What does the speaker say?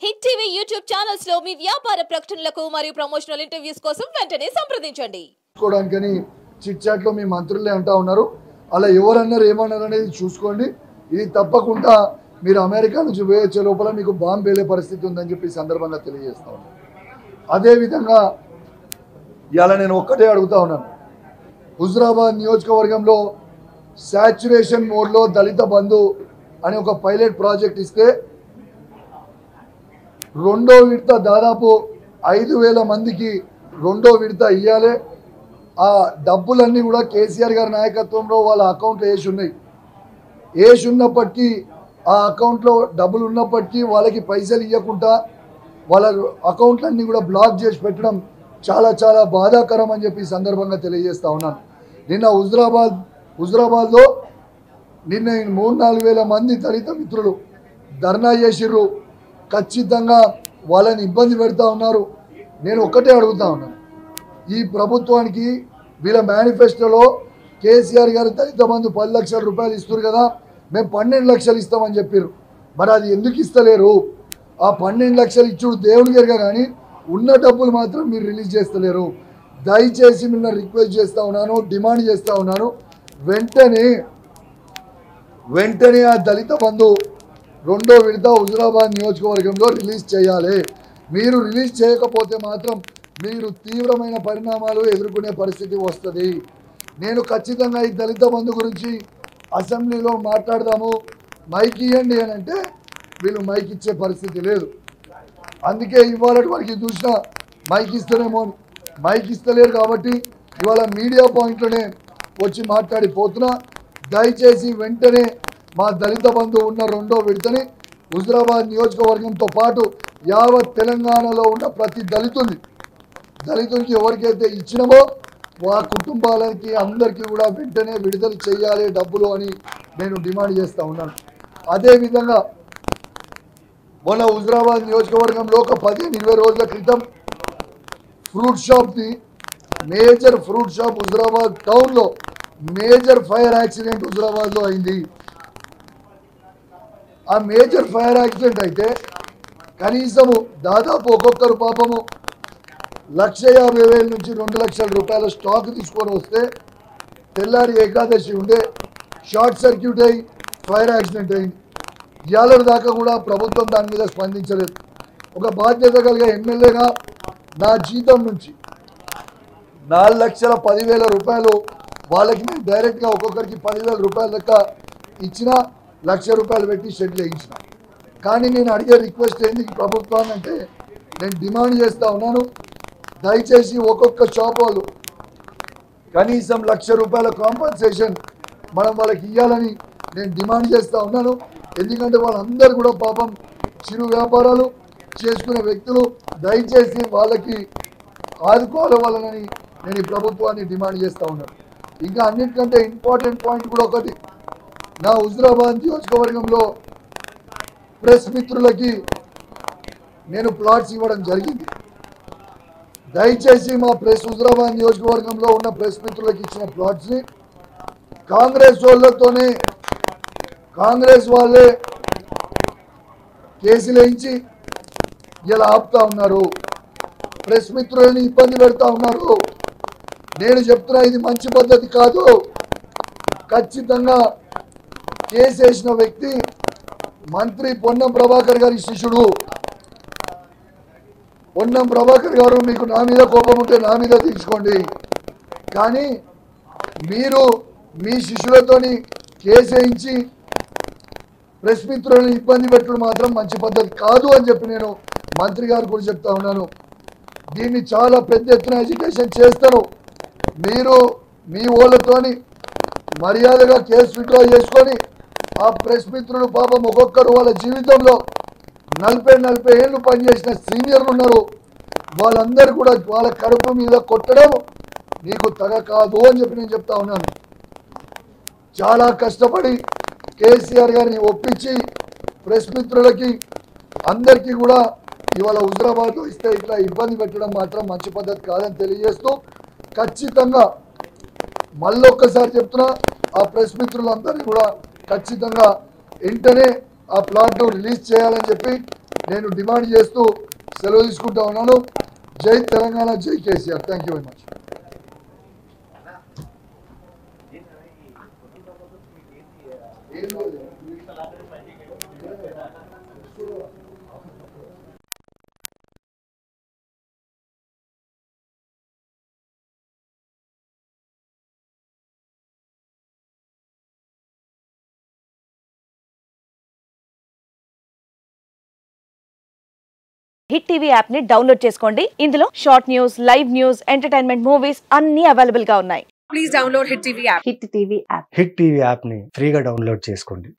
Hit TV YouTube channels లో మీ వ్యాపార ప్రకటనలకు మరియు ప్రమోషనల్ ఇంటర్వ్యూస్ కోసం వెంటనే సంప్రదించండి. చూసుకోవడానికని చిట్ చాట్ లో మీ మంత్రులే అంటా ఉన్నారు. అలా ఎవరన్నారు ఏమన్నారు అనేది చూసుకోండి. ఇది తప్పకుండా మీరు అమెరికా నుంచి వేయొచ్చే లోపల మీకు బాంబు పేలే పరిస్థితి ఉందని చెప్పి సందర్భంగా తెలియజేస్తా ఉన్నాను. అదేవిధంగా ఇవాళ నేను ఒక్కటే అడుగుతా ఉన్నాను. హుజురాబాద్ నియోజకవర్గంలో సాచ్యురేషన్ మోడ్లో దళిత బంధు అని ఒక పైలట్ ప్రాజెక్ట్ ఇస్తే రెండో విడత దాదాపు 5,000 మందికి రెండో విడత ఇవ్వాలి. ఆ డబ్బులన్నీ కూడా కేసీఆర్ గారి నాయకత్వంలో వాళ్ళ అకౌంట్లో వేసి ఉన్నప్పటికీ ఆ అకౌంట్లో డబ్బులు ఉన్నప్పటికీ వాళ్ళకి పైసలు ఇవ్వకుండా వాళ్ళ అకౌంట్లన్నీ కూడా బ్లాక్ చేసి పెట్టడం చాలా చాలా బాధాకరం అని చెప్పి సందర్భంగా తెలియజేస్తా ఉన్నాను. నిన్న హుజురాబాద్లో నిన్న 3-4 మంది దళిత మిత్రులు ధర్నా చేసిర్రు. ఖచ్చితంగా వాళ్ళని ఇబ్బంది పెడతా ఉన్నారు. నేను ఒక్కటే అడుగుతా ఉన్నాను, ఈ ప్రభుత్వానికి వీళ్ళ మేనిఫెస్టోలో కేసీఆర్ గారు దళిత బంధు 10 లక్షల రూపాయలు ఇస్తారు కదా, మేము 12 లక్షలు ఇస్తామని చెప్పారు. మరి అది ఎందుకు ఇస్తలేరు? ఆ 12 లక్షలు ఇచ్చుడు దేవుని గారుగా కానీ ఉన్న డబ్బులు మాత్రం మీరు రిలీజ్ చేస్తలేరు. దయచేసి మిమ్మల్ని రిక్వెస్ట్ చేస్తూ ఉన్నాను, డిమాండ్ చేస్తూ ఉన్నాను, వెంటనే ఆ దళిత బంధు రెండో విడత హుజురాబాద్ నియోజకవర్గంలో రిలీజ్ చేయాలి. మీరు రిలీజ్ చేయకపోతే మాత్రం మీరు తీవ్రమైన పరిణామాలు ఎదుర్కొనే పరిస్థితి వస్తుంది. నేను ఖచ్చితంగా ఈ దళిత బంధు గురించి అసెంబ్లీలో మాట్లాడదాము, మైక్ ఇవ్వండి అని అంటే వీళ్ళు మైక్ ఇచ్చే పరిస్థితి లేదు. అందుకే ఇవాళ వరకు చూసినా మైక్ ఇస్తేనేమో మైక్ ఇస్తలేరు. కాబట్టి ఇవాళ మీడియా పాయింట్లోనే వచ్చి మాట్లాడిపోతున్నా. దయచేసి వెంటనే మా దళిత బంధు ఉన్న రెండో విడతని హుజురాబాద్ నియోజకవర్గంతో పాటు యావత్ తెలంగాణలో ఉన్న ప్రతి దళితునికి ఎవరికైతే ఇచ్చినామో ఆ కుటుంబాలకి అందరికీ కూడా వెంటనే విడుదల చేయాలి డబ్బులు అని నేను డిమాండ్ చేస్తూ ఉన్నాను. అదేవిధంగా మొన్న హుజురాబాద్ నియోజకవర్గంలో ఒక 15-20 రోజుల క్రితం మేజర్ ఫ్రూట్ షాప్ హుజురాబాద్ టౌన్లో మేజర్ ఫైర్ యాక్సిడెంట్ హుజురాబాద్లో అయింది. ఆ మేజర్ ఫైర్ యాక్సిడెంట్ అయితే కనీసము దాదాపు ఒక్కొక్కరు పాపము 1,50,000 నుంచి 2 లక్షల రూపాయల స్టాక్ తీసుకొని వస్తే తెల్లారి ఏకాదశి ఉండే షార్ట్ సర్క్యూట్ అయ్యి ఫైర్ యాక్సిడెంట్ అయింది. ఇవాళ దాకా కూడా ప్రభుత్వం దాని మీద స్పందించలేదు. ఒక బాధ్యత కలిగే ఎమ్మెల్యేగా నా జీతం నుంచి 4,10,000 రూపాయలు వాళ్ళకి నేను డైరెక్ట్గా ఒక్కొక్కరికి 10,000 రూపాయల లెక్క ఇచ్చిన, 1,00,000 రూపాయలు పెట్టి షెడ్లు వేయించిన. కానీ నేను అడిగే రిక్వెస్ట్ ఏంది ప్రభుత్వాన్ని అంటే, నేను డిమాండ్ చేస్తూ ఉన్నాను, దయచేసి ఒక్కొక్క షాప్ వాళ్ళు కనీసం 1,00,000 రూపాయల కాంపన్సేషన్ మనం వాళ్ళకి ఇవ్వాలని నేను డిమాండ్ చేస్తూ ఉన్నాను. ఎందుకంటే వాళ్ళందరూ కూడా పాపం చిరు వ్యాపారాలు చేసుకునే వ్యక్తులు, దయచేసి వాళ్ళకి ఆదుకోవాలి వాళ్ళని నేను ఈ ప్రభుత్వాన్ని డిమాండ్ చేస్తూ ఉన్నాను. ఇంకా అన్నిటికంటే ఇంపార్టెంట్ పాయింట్ కూడా ఒకటి, నా హుజురాబాద్ నియోజకవర్గంలో ప్రెస్ మిత్రులకి నేను ప్లాట్స్ ఇవ్వడం జరిగింది. దయచేసి మా హుజురాబాద్ నియోజకవర్గంలో ఉన్న ప్రెస్ మిత్రులకు ఇచ్చిన ప్లాట్స్ని కాంగ్రెస్ వాళ్ళే కేసులు వేయించి ఇలా ఆపుతా ఉన్నారు, ప్రెస్ మిత్రులని ఇబ్బంది పెడతా ఉన్నారు. నేను చెప్తున్నా, ఇది మంచి పద్ధతి కాదు. ఖచ్చితంగా కేసు వేసిన వ్యక్తి మంత్రి పొన్నం ప్రభాకర్ గారి శిష్యుడు. పొన్నం ప్రభాకర్ గారు, మీకు నా మీద కోపం ఉంటే నా మీద తీసుకోండి, కానీ మీరు మీ శిష్యులతోని కేసు వేయించి ప్రెస్ మిత్రులను ఇబ్బంది పెట్టడం మాత్రం మంచి పద్ధతి కాదు అని చెప్పి నేను మంత్రి గారు కూడా చెప్తా ఉన్నాను. దీన్ని చాలా పెద్ద ఎత్తున ఎడ్యుకేషన్ చేస్తారు. మీరు మీ వాళ్ళతోని మర్యాదగా కేసు విత్డ్రా చేసుకొని ఆ ప్రెస్ మిత్రులు పాపం ఒక్కొక్కరు వాళ్ళ జీవితంలో 40 ఏళ్ళు పనిచేసిన సీనియర్లు ఉన్నారు. వాళ్ళందరూ కూడా వాళ్ళ కడుపు మీద కొట్టడం నీకు తగ కాదు అని చెప్పి నేను చెప్తా ఉన్నాను. చాలా కష్టపడి కేసీఆర్ గారిని ఒప్పించి ప్రెస్ మిత్రులకి అందరికీ కూడా ఇవాళ హుజురాబాద్లో ఇస్తే ఇట్లా ఇబ్బంది పెట్టడం మాత్రం మంచి పద్ధతి కాదని తెలియజేస్తూ, ఖచ్చితంగా మళ్ళొక్కసారి చెప్తున్నా, ఆ ప్రెస్ మిత్రులందరినీ కూడా ఖచ్చితంగా వెంటనే ఆ ప్లాట్ను రిలీజ్ చేయాలని చెప్పి నేను డిమాండ్ చేస్తూ సెలవు తీసుకుంటా ఉన్నాను. జై తెలంగాణ, జై KCR. Thank you very much. Hit TV app ని డౌన్లోడ్ చేసుకోండి. ఇందులో short news, live news, entertainment movies అన్ని అవైలబుల్ గా ఉన్నాయి. Please download Hit TV app. Hit TV app. Hit TV యాప్ని ఫ్రీగా డౌన్లోడ్ చేసుకోండి.